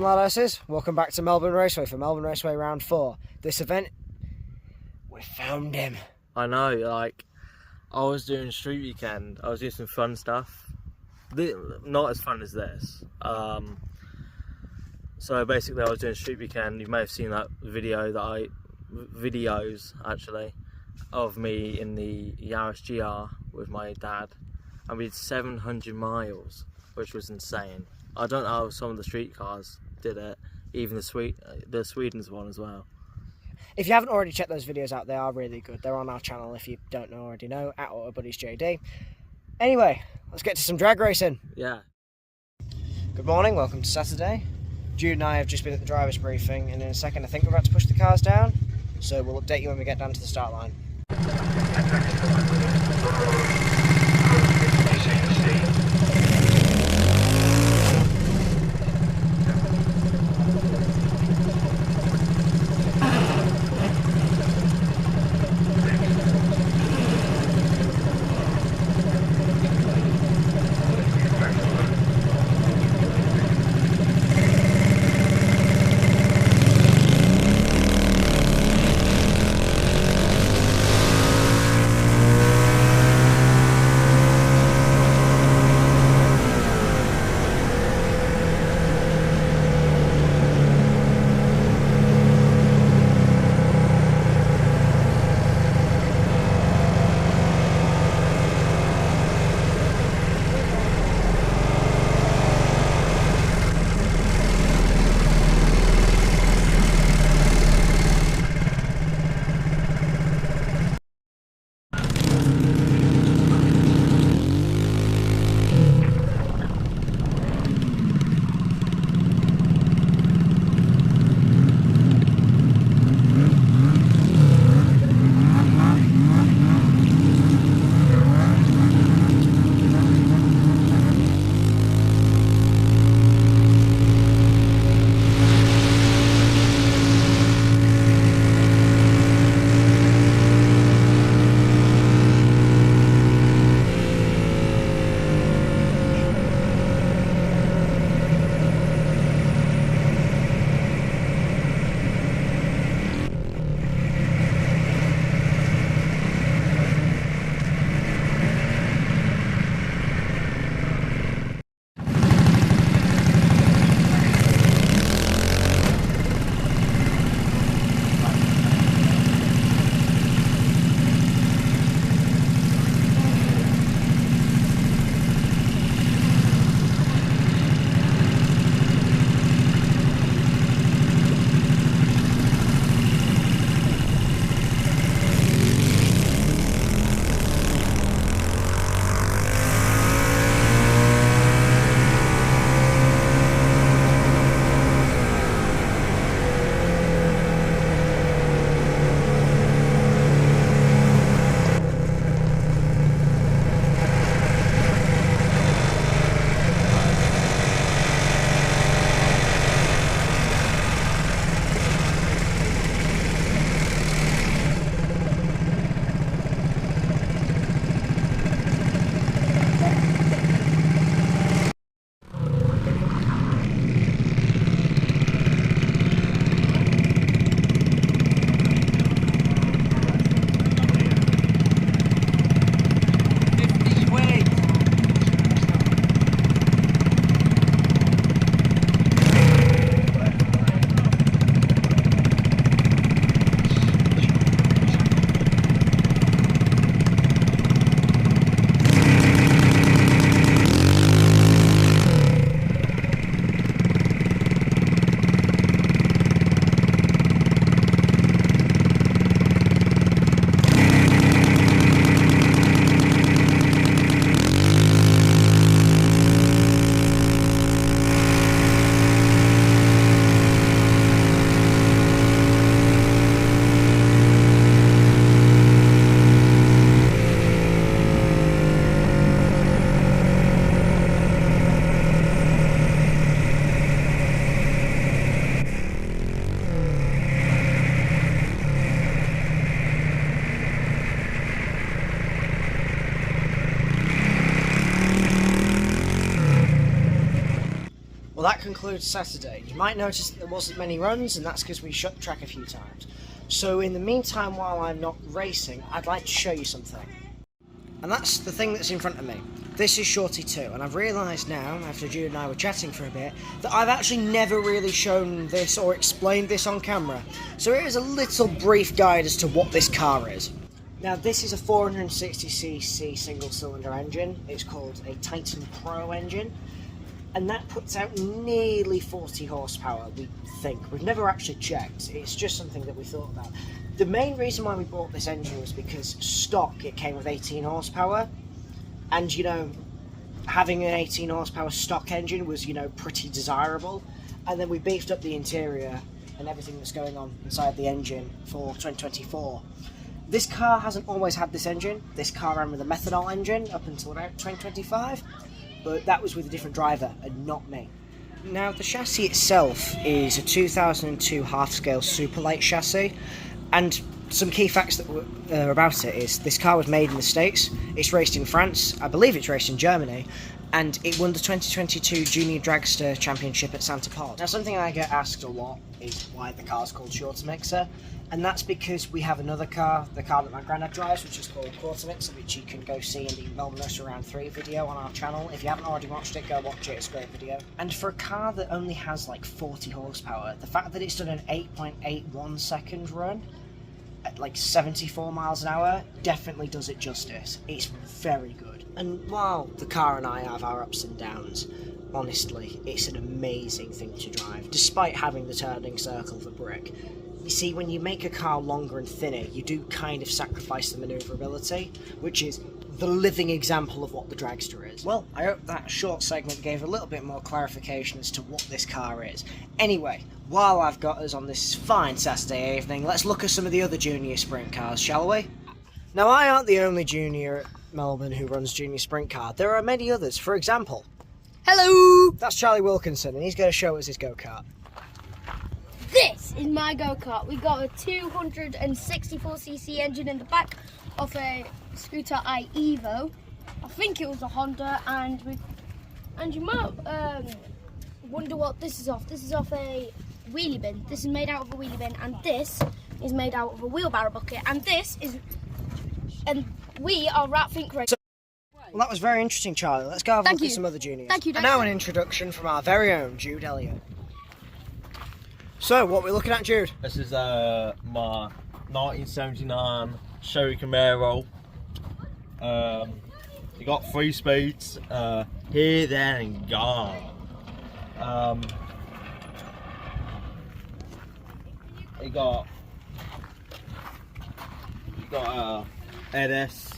lads and ladasses, welcome back to Melbourne Raceway for Melbourne Raceway round 4. This event, we found him. I know, like, I was doing street weekend, I was doing some fun stuff, not as fun as this. So basically I was doing street weekend. You may have seen that videos actually, of me in the Yaris GR with my dad, and we did 700 miles, which was insane. I don't know how some of the street cars did it, even the Sweden's one as well. If you haven't already checked those videos out, they are really good. They're on our channel if you don't already know, at AutoBuddiesJD. Anyway, let's get to some drag racing. Yeah. Good morning, welcome to Saturday. Jude and I have just been at the driver's briefing, and in a second I think we're about to push the cars down, so we'll update you when we get down to the start line. that concludes Saturday. You might notice that there wasn't many runs, and that's because we shut the track a few times. So in the meantime, while I'm not racing, I'd like to show you something. And that's the thing that's in front of me. This is Shorty 2, and I've realised now, after Jude and I were chatting for a bit, that I've actually never really shown this or explained this on camera. So here is a little brief guide as to what this car is. Now this is a 460cc single-cylinder engine. It's called a Titan Pro engine, and that puts out nearly 40 horsepower, we think. We've never actually checked, it's just something that we thought about. The main reason why we bought this engine was because stock it came with 18 horsepower, and you know, having an 18 horsepower stock engine was, you know, pretty desirable. And then we beefed up the interior and everything that's going on inside the engine for 2024. This car hasn't always had this engine. This car ran with a methanol engine up until about 2025, but that was with a different driver and not me. Now the chassis itself is a 2002 half-scale Superlight chassis, and some key facts that about it is this car was made in the States, it's raced in France, I believe it's raced in Germany, and it won the 2022 Junior Dragster Championship at Santa Pod. Now something I get asked a lot is why the car's called Shorter Mixer, and that's because we have another car, the car that my granddad drives, which is called Quarter Mixer, which you can go see in the Melbourne Around 3 video on our channel. If you haven't already watched it, go watch it, it's a great video. And for a car that only has like 40 horsepower, the fact that it's done an 8.81 second run at like 74 miles an hour definitely does it justice. It's very good. And while the car and I have our ups and downs, honestly, it's an amazing thing to drive, despite having the turning circle for brick. You see, when you make a car longer and thinner, you do kind of sacrifice the manoeuvrability, which is the living example of what the Dragster is. Well, I hope that short segment gave a little bit more clarification as to what this car is. Anyway, while I've got us on this fine Saturday evening, let's look at some of the other junior sprint cars, shall we? Now, I aren't the only junior at Melbourne who runs junior sprint car. There are many others. For example, Hello! that's Charlie Wilkinson, and he's going to show us his go-kart. This is my go-kart. We got a 264cc engine in the back of a Scooter I Evo. I think it was a Honda, and you might wonder what this is off. This is off a wheelie bin. This is made out of a wheelie bin, and this is made out of a wheelbarrow bucket, and we are Rat Think Race. Well, that was very interesting, Charlie. Let's go have a look at some other juniors. Thank you, And now an introduction from our very own Jude Elliott. So, what we're looking at, Jude? This is my 1979 Chevy Camaro. You got 3 speeds, here, there and gone. You got NS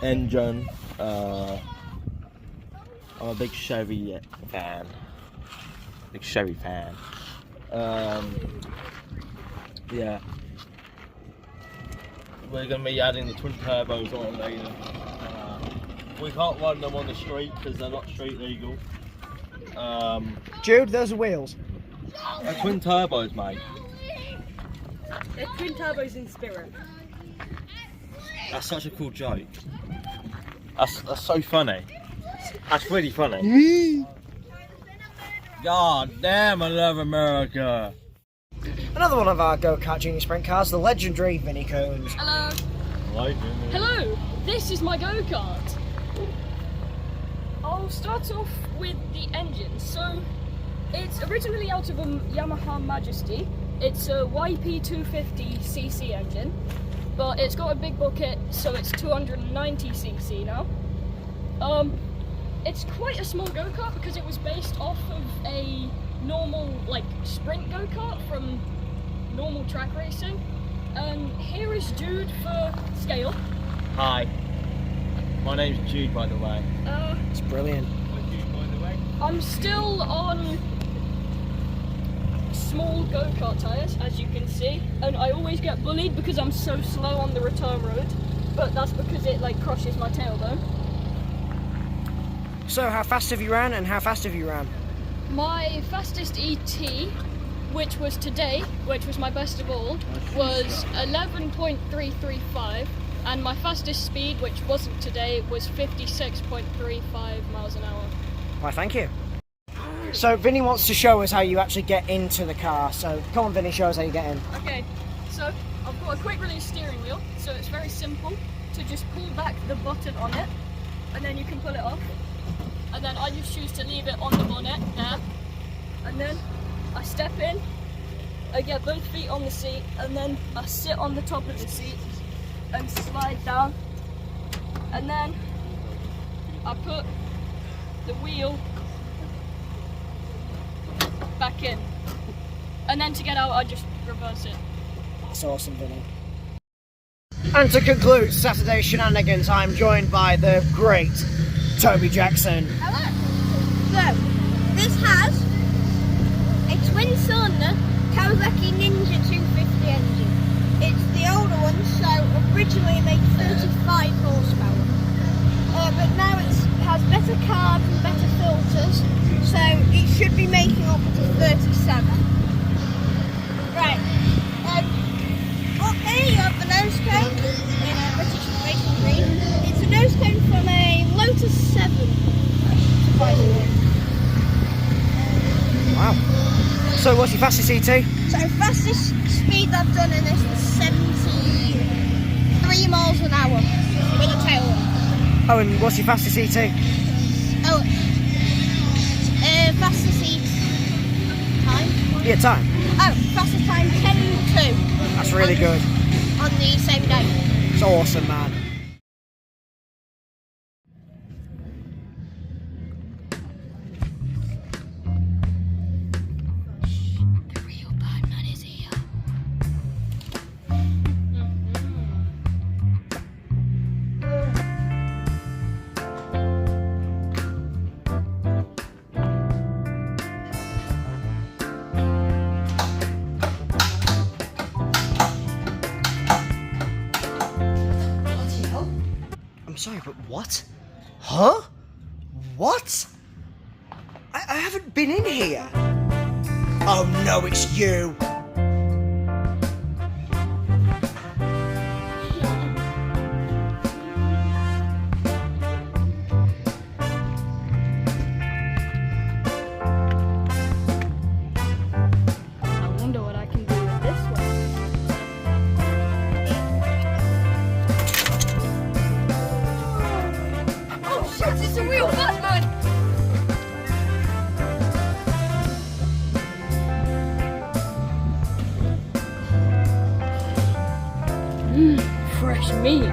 engine. I'm a big Chevy fan. Yeah. We're going to be adding the twin turbos on later. We can't run them on the street because they're not street legal. Jude, those are wheels. They're twin turbos, mate. They're twin turbos in spirit. That's such a cool joke. That's so funny. That's really funny. God damn, I love America. Another one of our go-kart junior sprint cars, the legendary Vinnie Cones. Hello. Hello. Hello. This is my go-kart. I'll start off with the engine. So, it's originally out of a Yamaha Majesty. It's a YP250cc engine, but it's got a big bucket, so it's 290cc now. It's quite a small go-kart because it was based off of a normal, like, sprint go-kart from normal track racing. And here is Jude for scale. Hi. My name's Jude, by the way. It's brilliant. Jude, by the way. I'm still on small go-kart tyres, as you can see, and I always get bullied because I'm so slow on the return road, but that's because it like crushes my tailbone. So, how fast have you ran, and how fast have you ran? My fastest ET, which was today, which was my best of all, was 11.335, and my fastest speed, which wasn't today, was 56.35 miles an hour. Why, thank you. So Vinny wants to show us how you actually get into the car. So come on, Vinny, show us how you get in. Okay, so I've got a quick release steering wheel, so it's very simple to just pull back the button on it, and then you can pull it off. And then I just choose to leave it on the bonnet there, and then I step in, I get both feet on the seat, and then I sit on the top of the seat and slide down, and then I put the wheel back in, and then to get out I just reverse it. That's awesome, Vinny. And to conclude Saturday Shenanigans, I'm joined by the great Toby Jackson. Hello. So, this has a twin-cylinder Kawasaki Ninja 250 engine. It's the older one, so originally it made 35 horsepower. But now it has better carbs and better filters, so it should be making up to 37. Right. Up there you have the nose cone in a British racing green. It's a nose cone from a Lotus 7, surprisingly. Wow. So what's your fastest ET? So fastest speed I've done in this is 73 miles an hour with a tailwind. Oh, and what's your fastest ET? Oh, fastest ET time? Yeah, time. Oh, fastest time 10:02. That's really good. On the same day. It's awesome, man. The real badman is here. I'm sorry, but what? Huh? What? I haven't been in here. Oh no, it's you. I wonder what I can do with this one. Oh shit, it's a real badman! Fresh meat.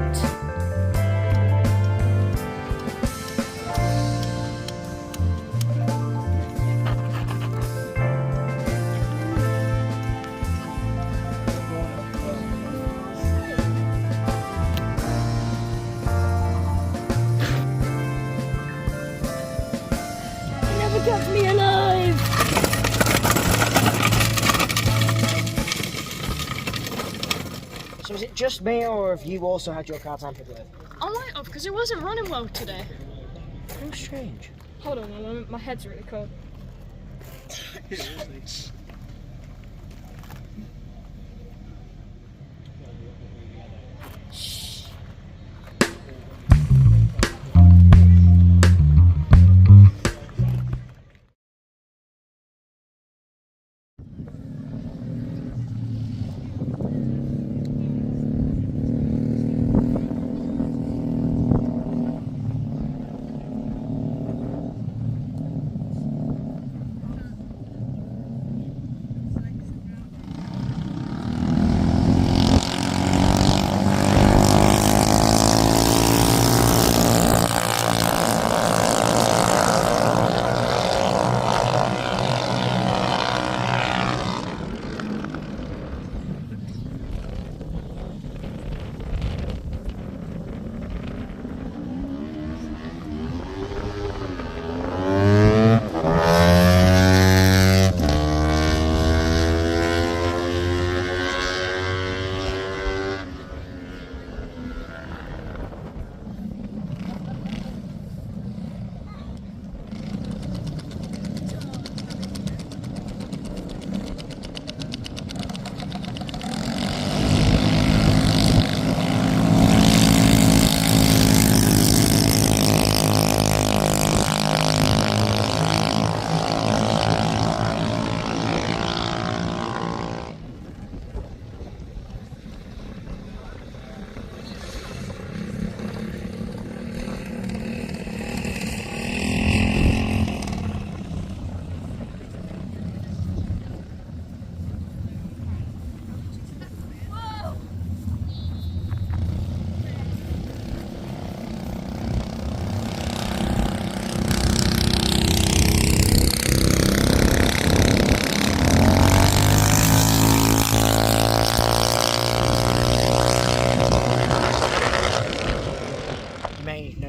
You never got me alive! So is it just me, or have you also had your car tampered with? I might have, because it wasn't running well today. How strange. Hold on a moment, my head's really cold.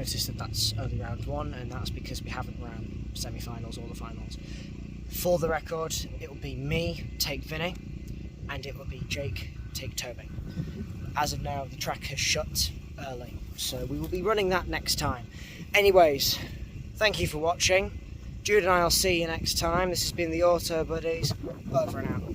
notice that that's only round 1, and that's because we haven't ran semi-finals or the finals. For the record, it will be me, take Vinny, and it will be Jake, take Toby. As of now, the track has shut early, so we will be running that next time. Anyways, thank you for watching. Jude and I will see you next time. This has been the Auto Buddies. Over and out.